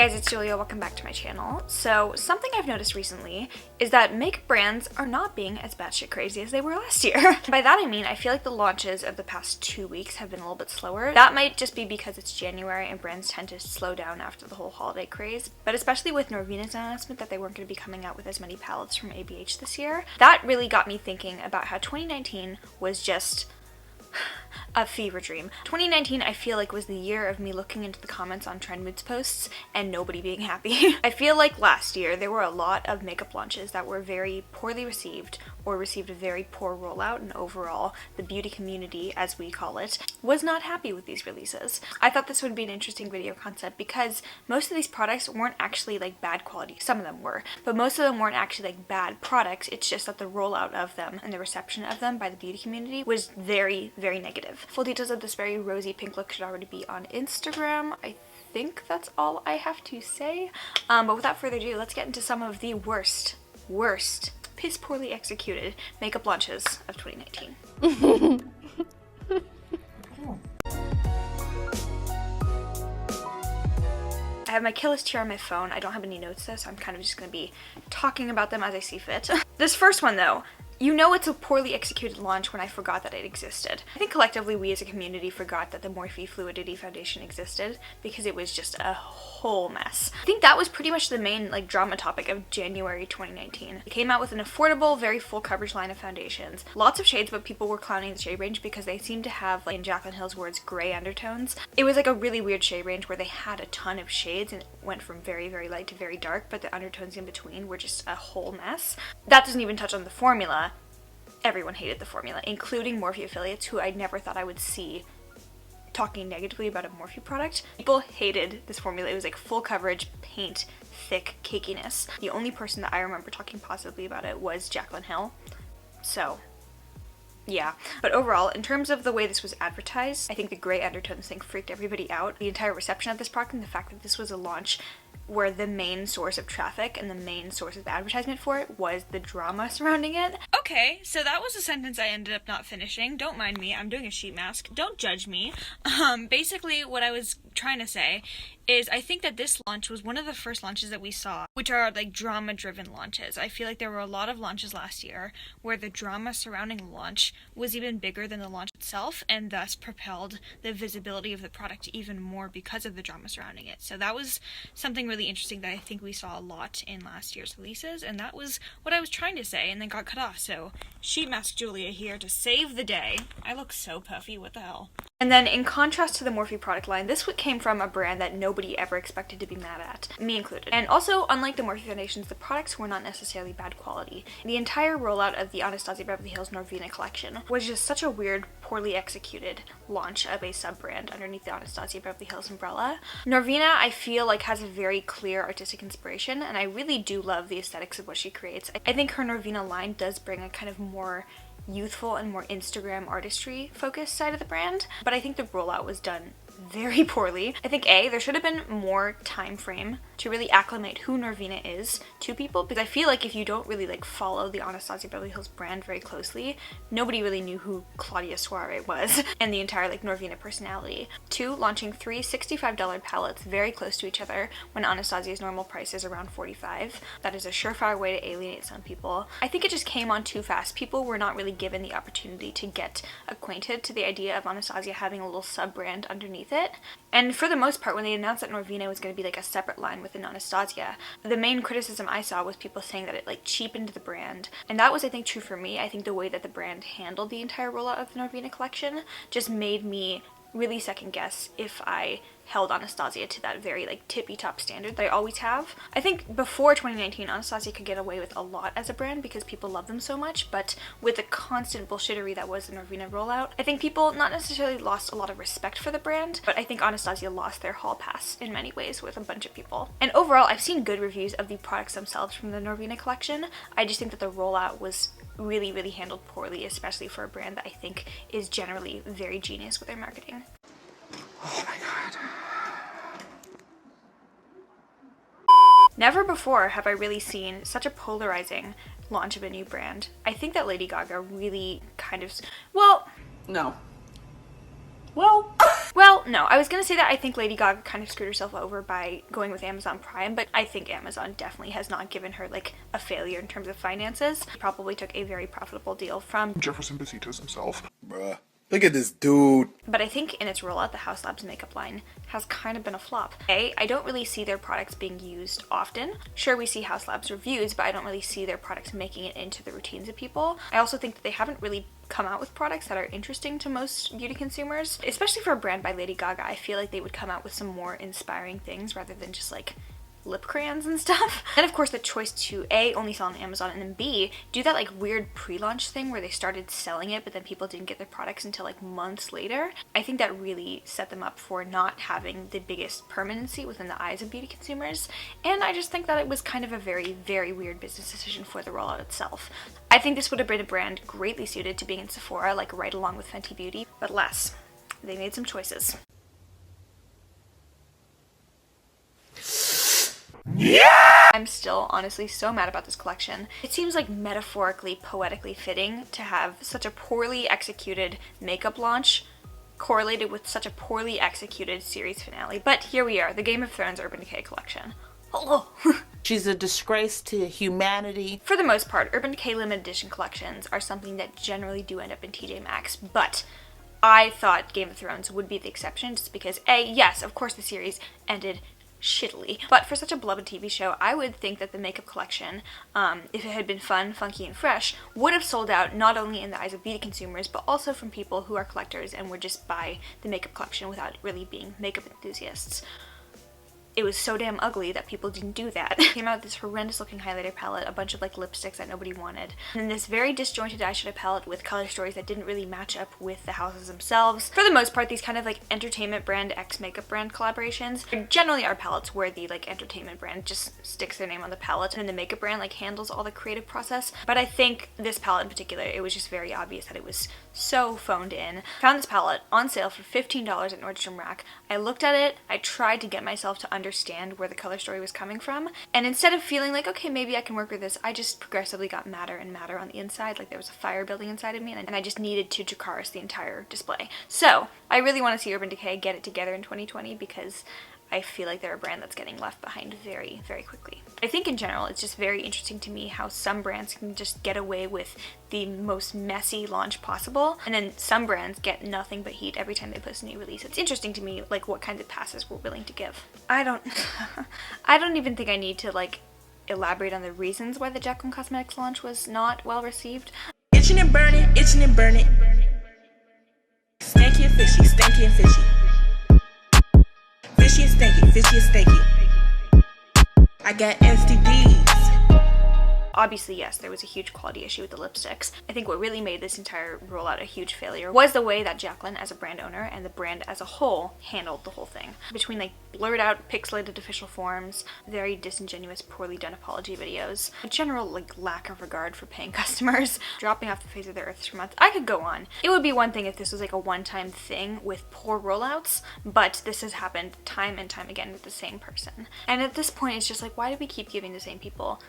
Hey guys, it's Julia. Welcome back to my channel. So, something I've noticed recently is that makeup brands are not being as batshit crazy as they were last year. By that I mean, I feel like the launches of the past 2 weeks have been a little bit slower. That might just be because it's January and brands tend to slow down after the whole holiday craze. But especially with Norvina's announcement that they weren't going to be coming out with as many palettes from ABH this year, that really got me thinking about how 2019 was just a fever dream. 2019 I feel like was the year of me looking into the comments on Trend Moods posts and nobody being happy. I feel like last year there were a lot of makeup launches that were very poorly received or received a very poor rollout, and overall the beauty community, as we call it, was not happy with these releases. I thought this would be an interesting video concept because most of these products weren't actually like bad quality. Some of them were, but most of them weren't actually like bad products. It's just that the rollout of them and the reception of them by the beauty community was very, very negative. Full details of this very rosy pink look should already be on Instagram. I think that's all I have to say. But without further ado, let's get into some of the worst, piss poorly executed makeup launches of 2019. I have my kill list here on my phone. I don't have any notes though, so I'm kind of just going to be talking about them as I see fit. This first one though, you know it's a poorly executed launch when I forgot that it existed. I think collectively we as a community forgot that the Morphe Fluidity Foundation existed because it was just a whole mess. I think that was pretty much the main like drama topic of January 2019. It came out with an affordable, very full coverage line of foundations. Lots of shades, but people were clowning the shade range because they seemed to have, like in Jaclyn Hill's words, gray undertones. It was like a really weird shade range where they had a ton of shades and it went from very, very light to very dark, but the undertones in between were just a whole mess. That doesn't even touch on the formula. Everyone hated the formula, including Morphe affiliates who I never thought I would see talking negatively about a Morphe product. People hated this formula. It was like full coverage, paint, thick cakiness. The only person that I remember talking positively about it was Jaclyn Hill. So, yeah. But overall, in terms of the way this was advertised, I think the gray undertones thing freaked everybody out. The entire reception of this product and the fact that this was a launch where the main source of traffic and the main source of advertisement for it was the drama surrounding it. Okay, so that was a sentence I ended up not finishing. Don't mind me, I'm doing a sheet mask. Don't judge me. Basically what I was trying to say is I think that this launch was one of the first launches that we saw, which are like drama-driven launches. I feel like there were a lot of launches last year where the drama surrounding the launch was even bigger than the launch itself and thus propelled the visibility of the product even more because of the drama surrounding it. So that was something really interesting that I think we saw a lot in last year's releases, and that was what I was trying to say and then got cut off. So sheet mask Julia here to save the day. I look so puffy, what the hell? And then in contrast to the Morphe product line, this came from a brand that nobody ever expected to be mad at, me included. And also, unlike the Morphe foundations, the products were not necessarily bad quality. The entire rollout of the Anastasia Beverly Hills Norvina collection was just such a weird, poorly executed launch of a sub-brand underneath the Anastasia Beverly Hills umbrella. Norvina, I feel like, has a very clear artistic inspiration, and I really do love the aesthetics of what she creates. I think her Norvina line does bring a kind of more youthful and more Instagram artistry focused side of the brand, but I think the rollout was done very poorly. I think there should have been more time frame to really acclimate who Norvina is to people, because I feel like if you don't really like follow the Anastasia Beverly Hills brand very closely, nobody really knew who Claudia Soare was and the entire like Norvina personality. 2, launching 3 $65 palettes very close to each other when Anastasia's normal price is around $45. That is a surefire way to alienate some people. I think it just came on too fast. People were not really given the opportunity to get acquainted to the idea of Anastasia having a little sub-brand underneath it. And for the most part, when they announced that Norvina was going to be like a separate line within Anastasia, the main criticism I saw was people saying that it like cheapened the brand. And that was, I think, true for me. I think the way that the brand handled the entire rollout of the Norvina collection just made me really second guess if I held Anastasia to that very like tippy top standard that I always have. I think before 2019 Anastasia could get away with a lot as a brand because people love them so much, but with the constant bullshittery that was the Norvina rollout, I think people not necessarily lost a lot of respect for the brand, but I think Anastasia lost their hall pass in many ways with a bunch of people. And overall, I've seen good reviews of the products themselves from the Norvina collection. I just think that the rollout was really, really handled poorly, especially for a brand that I think is generally very genius with their marketing. Oh my god. Never before have I really seen such a polarizing launch of a new brand. I think that Lady Gaga really kind of, well, No. well, Well, no, I was gonna say that I think Lady Gaga kind of screwed herself over by going with Amazon Prime, but I think Amazon definitely has not given her like a failure in terms of finances. Probably took a very profitable deal from Jefferson Besitos himself. Bruh. Look at this dude. But I think in its rollout, the Haus Labs makeup line has kind of been a flop. I don't really see their products being used often. Sure, we see Haus Labs reviews, but I don't really see their products making it into the routines of people. I also think that they haven't really come out with products that are interesting to most beauty consumers, especially for a brand by Lady Gaga. I feel like they would come out with some more inspiring things rather than just like lip crayons and stuff. And of course the choice to A, only sell on Amazon, and then B, do that like weird pre-launch thing where they started selling it but then people didn't get their products until like months later. I think that really set them up for not having the biggest permanency within the eyes of beauty consumers, and I just think that it was kind of a very, very weird business decision for the rollout itself. I think this would have been a brand greatly suited to being in Sephora, like right along with Fenty Beauty, but alas, they made some choices. Yeah! I'm still honestly so mad about this collection. It seems like metaphorically, poetically fitting to have such a poorly executed makeup launch correlated with such a poorly executed series finale. But here we are, the Game of Thrones Urban Decay collection. Oh. She's a disgrace to humanity. For the most part, Urban Decay limited edition collections are something that generally do end up in TJ Maxx, but I thought Game of Thrones would be the exception just because A, yes, of course the series ended shittily. But for such a beloved TV show, I would think that the makeup collection, if it had been fun, funky, and fresh, would have sold out not only in the eyes of beauty consumers, but also from people who are collectors and would just buy the makeup collection without really being makeup enthusiasts. It was so damn ugly that people didn't do that. Came out with this horrendous looking highlighter palette, a bunch of like lipsticks that nobody wanted, and then this very disjointed eyeshadow palette with color stories that didn't really match up with the houses themselves. For the most part, these kind of like entertainment brand x makeup brand collaborations generally are palettes where the like entertainment brand just sticks their name on the palette and then the makeup brand like handles all the creative process. But I think this palette in particular, it was just very obvious that it was so phoned in. Found this palette on sale for $15 at Nordstrom Rack. I looked at it, I tried to get myself to understand where the color story was coming from, and instead of feeling like, okay, maybe I can work with this, I just progressively got madder and madder on the inside, like there was a fire building inside of me, and I just needed to Dracarys the entire display. So, I really want to see Urban Decay get it together in 2020 because I feel like they're a brand that's getting left behind very, very quickly. I think in general, it's just very interesting to me how some brands can just get away with the most messy launch possible, and then some brands get nothing but heat every time they post a new release. It's interesting to me, like, what kinds of passes we're willing to give. I don't even think I need to, like, elaborate on the reasons why the Jaclyn Cosmetics launch was not well received. Itching and burning, itching and burning. Stanky and fishy, stanky and fishy. Fishy and stanky, fishy and stanky. I got STDs. Obviously, yes, there was a huge quality issue with the lipsticks. I think what really made this entire rollout a huge failure was the way that Jaclyn, as a brand owner, and the brand as a whole, handled the whole thing. Between, like, blurred out, pixelated official forms, very disingenuous, poorly done apology videos, a general, like, lack of regard for paying customers, dropping off the face of the earth for months. I could go on. It would be one thing if this was, like, a one-time thing with poor rollouts, but this has happened time and time again with the same person. And at this point, it's just like, why do we keep giving the same people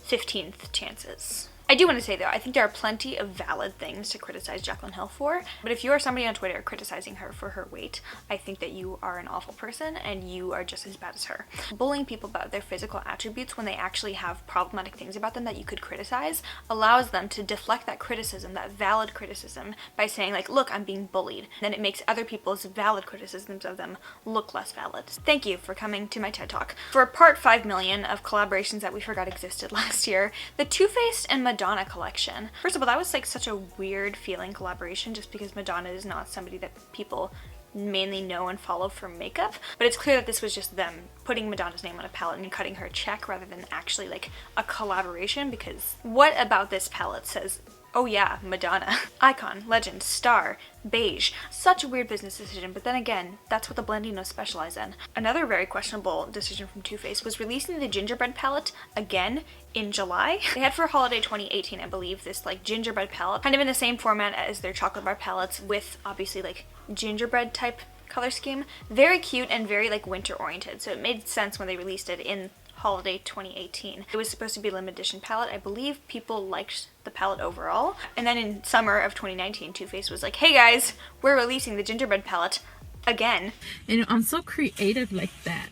15th chances? I do want to say though, I think there are plenty of valid things to criticize Jaclyn Hill for, but if you are somebody on Twitter criticizing her for her weight, I think that you are an awful person and you are just as bad as her. Bullying people about their physical attributes when they actually have problematic things about them that you could criticize allows them to deflect that criticism, that valid criticism, by saying like, look, I'm being bullied. Then it makes other people's valid criticisms of them look less valid. Thank you for coming to my TED Talk. For part 5 million of collaborations that we forgot existed last year, the Too Faced and Madonna collection. First of all, that was like such a weird feeling collaboration just because Madonna is not somebody that people mainly know and follow for makeup, but it's clear that this was just them putting Madonna's name on a palette and cutting her a check rather than actually like a collaboration, because what about this palette says, oh yeah, Madonna. Icon, legend, star, beige. Such a weird business decision, but then again, that's what the Blendinos specialize in. Another very questionable decision from Too Faced was releasing the gingerbread palette again in July. They had for holiday 2018, I believe, this like gingerbread palette, kind of in the same format as their chocolate bar palettes with obviously like gingerbread type color scheme. Very cute and very like winter oriented, so it made sense when they released it in holiday 2018. It was supposed to be a limited edition palette. I believe people liked the palette overall. And then in summer of 2019, Too Faced was like, hey guys, we're releasing the gingerbread palette again. You know, I'm so creative like that.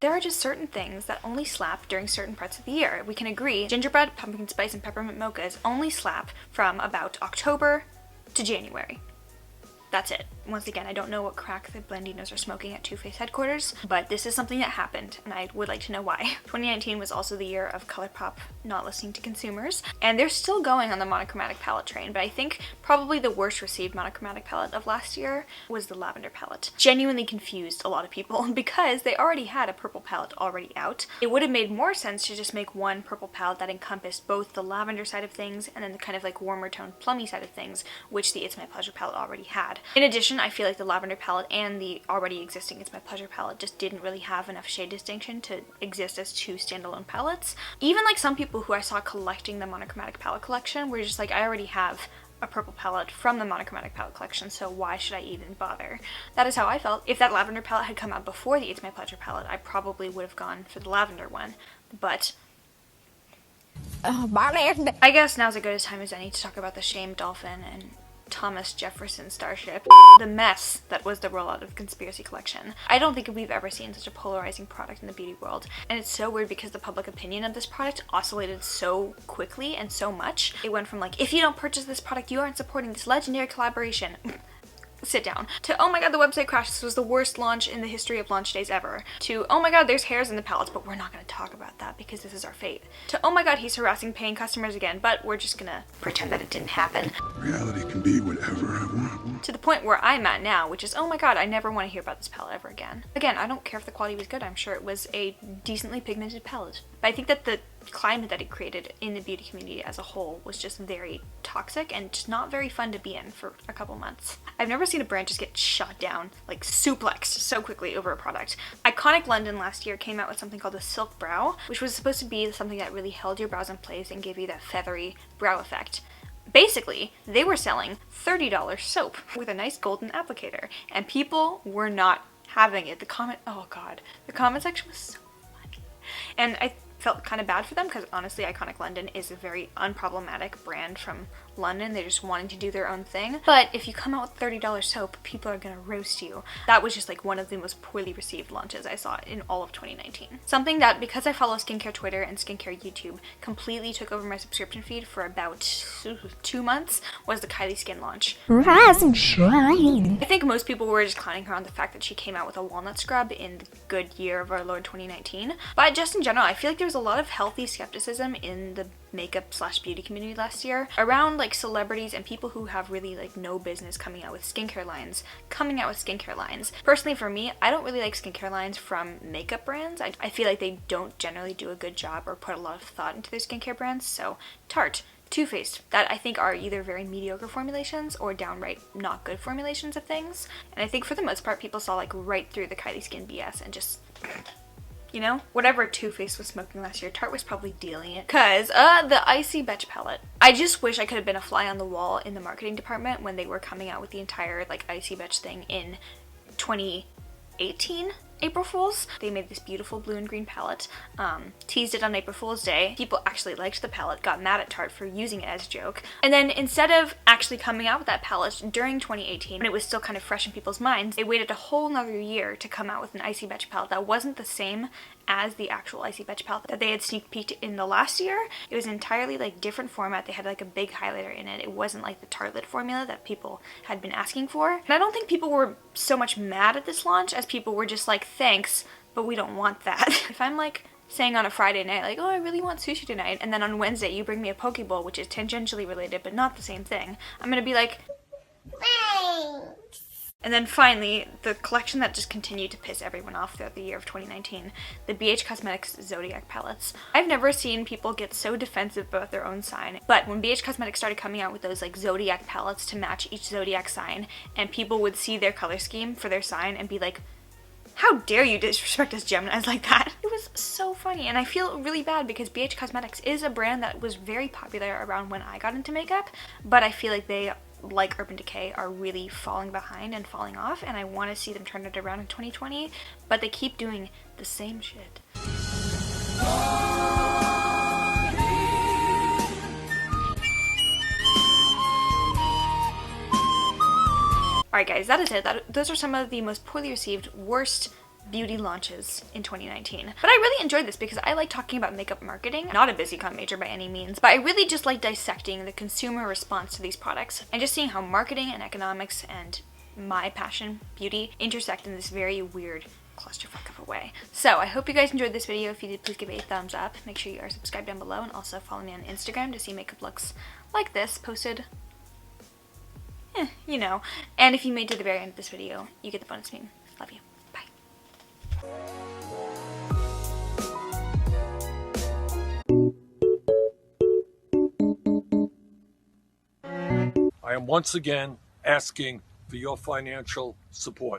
There are just certain things that only slap during certain parts of the year. We can agree gingerbread, pumpkin spice, and peppermint mochas only slap from about October to January. That's it. Once again, I don't know what crack the Blandinos are smoking at Too Faced headquarters, but this is something that happened, and I would like to know why. 2019 was also the year of ColourPop not listening to consumers, and they're still going on the monochromatic palette train, but I think probably the worst received monochromatic palette of last year was the lavender palette. Genuinely confused a lot of people because they already had a purple palette already out. It would have made more sense to just make one purple palette that encompassed both the lavender side of things and then the kind of like warmer toned plummy side of things, which the It's My Pleasure palette already had. In addition, I feel like the lavender palette and the already existing It's My Pleasure palette just didn't really have enough shade distinction to exist as two standalone palettes. Even like some people who I saw collecting the monochromatic palette collection were just like, I already have a purple palette from the monochromatic palette collection, so why should I even bother? That is how I felt. If that lavender palette had come out before the It's My Pleasure palette, I probably would have gone for the lavender one, but I guess now's as good a time as any to talk about the Shame Dolphin and Thomas Jefferson Starship. The mess that was the rollout of the Conspiracy Collection. I don't think we've ever seen such a polarizing product in the beauty world, and it's so weird because the public opinion of this product oscillated so quickly and so much. It went from like, if you don't purchase this product, you aren't supporting this legendary collaboration. Sit down. To, oh my god, the website crashed, this was the worst launch in the history of launch days ever. To, oh my god, there's hairs in the palettes, but we're not going to talk about that because this is our fate. To, oh my god, he's harassing paying customers again, but we're just gonna pretend that it didn't happen. Reality can be whatever I want. To the point where I'm at now, which is, oh my god, I never want to hear about this palette ever again. Again, I don't care if the quality was good, I'm sure it was a decently pigmented palette. But I think that the climate that it created in the beauty community as a whole was just very toxic and just not very fun to be in for a couple months. I've never seen a brand just get shot down, like suplexed so quickly over a product. Iconic London last year came out with something called the Silk Brow, which was supposed to be something that really held your brows in place and gave you that feathery brow effect. Basically, they were selling $30 soap with a nice golden applicator, and people were not having it. The comment section was so funny. And I felt kind of bad for them because honestly Iconic London is a very unproblematic brand from London. They're just wanting to do their own thing. But if you come out with $30 soap, people are gonna roast you. That was just like one of the most poorly received launches I saw in all of 2019. Something that, because I follow skincare Twitter and skincare YouTube, completely took over my subscription feed for about 2 months was the Kylie Skin launch. Rise and shine. I think most people were just clowning her on the fact that she came out with a walnut scrub in the good year of our Lord 2019. But just in general, I feel like there was a lot of healthy skepticism in the makeup / beauty community last year around like celebrities and people who have really like no business coming out with skincare lines. Personally for me, I don't really like skincare lines from makeup brands. I feel like they don't generally do a good job or put a lot of thought into their skincare brands. So Tarte, Too Faced, that I think are either very mediocre formulations or downright not good formulations of things. And I think for the most part people saw like right through the Kylie Skin BS and just, you know, whatever Too Faced was smoking last year, Tarte was probably dealing it. Cause, the Icy Betch palette. I just wish I could have been a fly on the wall in the marketing department when they were coming out with the entire, like, Icy Betch thing in 2018. April Fools. They made this beautiful blue and green palette, teased it on April Fool's Day. People actually liked the palette, got mad at Tarte for using it as a joke. And then instead of actually coming out with that palette during 2018, when it was still kind of fresh in people's minds, they waited a whole nother year to come out with an Icy Betch palette that wasn't the same as the actual Icy Betch palette that they had sneak peeked in the last year. It was entirely like different format. They had like a big highlighter in it. It wasn't like the Tartelette formula that people had been asking for. And I don't think people were so much mad at this launch as people were just like, thanks, but we don't want that. If I'm like saying on a Friday night like, oh, I really want sushi tonight, and then on Wednesday you bring me a poke bowl, which is tangentially related but not the same thing, I'm gonna be like, thanks. And then finally, the collection that just continued to piss everyone off throughout the year of 2019, the BH Cosmetics Zodiac palettes. I've never seen people get so defensive about their own sign, but when BH Cosmetics started coming out with those like Zodiac palettes to match each Zodiac sign, and people would see their color scheme for their sign and be like, how dare you disrespect us Geminis like that? It was so funny, and I feel really bad because BH Cosmetics is a brand that was very popular around when I got into makeup, but I feel like they, like Urban Decay, are really falling behind and falling off, and I want to see them turn it around in 2020, but they keep doing the same shit. Alright guys, that is it. Those are some of the most poorly received, worst beauty launches in 2019. But I really enjoyed this because I like talking about makeup marketing. Not a busy con major by any means, but I really just like dissecting the consumer response to these products and just seeing how marketing and economics and my passion, beauty, intersect in this very weird clusterfuck of a way. So I hope you guys enjoyed this video. If you did, please give it a thumbs up. Make sure you are subscribed down below and also follow me on Instagram to see makeup looks like this posted, you know. And if you made it to the very end of this video, you get the bonus meme. Love you. I am once again asking for your financial support.